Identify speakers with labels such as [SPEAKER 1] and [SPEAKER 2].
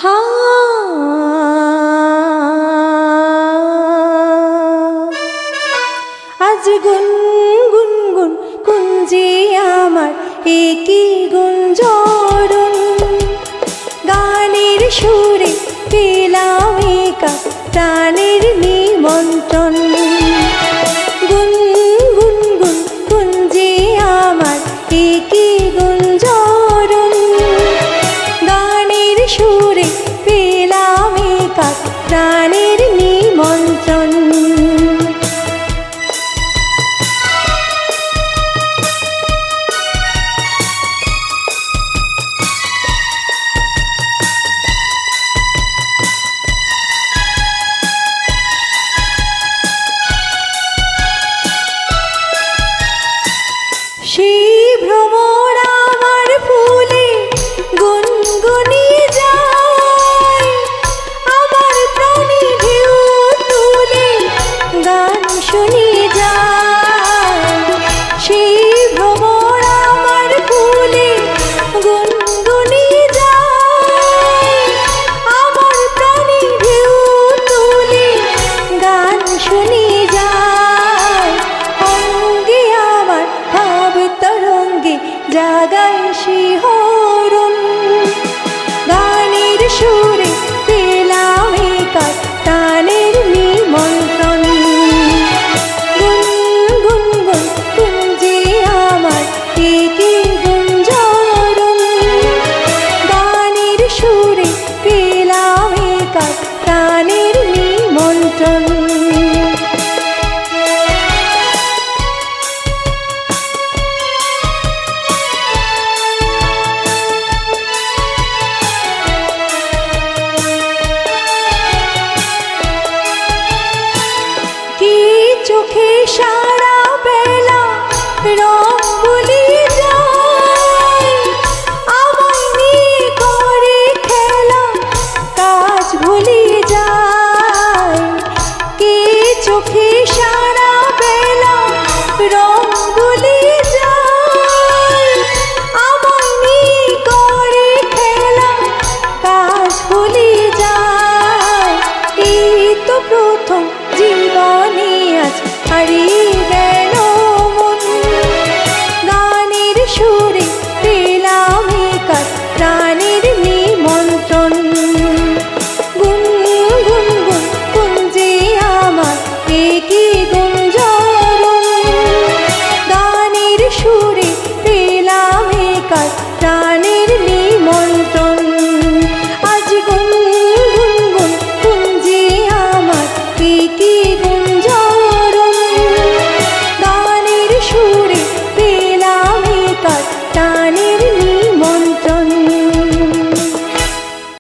[SPEAKER 1] আজ গুন গুন গুন কুঞ্জে আমার একই গুঞ্জরণ, গানের সুরে পেলাম একা প্রাণের নিমন্ত্রণ। গুন গুন গুন কুঞ্জে আমার একই গুঞ্জরণ, গানের সুরে পেলাম একা প্রাণের নিমন্ত্রণ। সেই ভ্রমর আমার ফুলে গুনগুনিয়ে যায়, আমার প্রাণে ঢেউ তুলে গান শুনিয়ে যায়। সেই ভ্রমর আমার ফুলে গুনগুনিয়ে যায়, আমার প্রাণে ঢেউ তুলে গান শুনিয়ে যায়। অঙ্গে আমার তরঙ্গে জাগায় শিহরণ, গানের সুরে পেলাম একা প্রাণের নিমন্ত্রণ। গুন গুন গুন কুঞ্জে আমার একই গুঞ্জরণ, গানের সুরে পেলাম একা প্রাণের নিমন্ত্রণ। চোখে সারা বেলা রং ভুলিয়ে যায়, আমায় নিয়ে করে খেলা কাজ ভুলিয়ে যায়। কে চোখে সারা বেলা রং ভুলিয়ে যায়, আমায় নিয়ে করে খেলা কাজ ভুলিয়ে যায়। এই তো প্রথম জীবনে আজ হারিয়ে গেল মন, গানের সুরে পেলাম একা প্রাণের নিমন্ত্রণ। গুন গুন গুন কুঞ্জে আমার একই গুঞ্জরণ, গানের সুরে পেলাম একা প্রাণের নিমন্ত্রণ। আজ গুন গুন গুন কুঞ্জে আমার একই গুঞ্জরণ, গানের সুরে পেলাম একা প্রাণের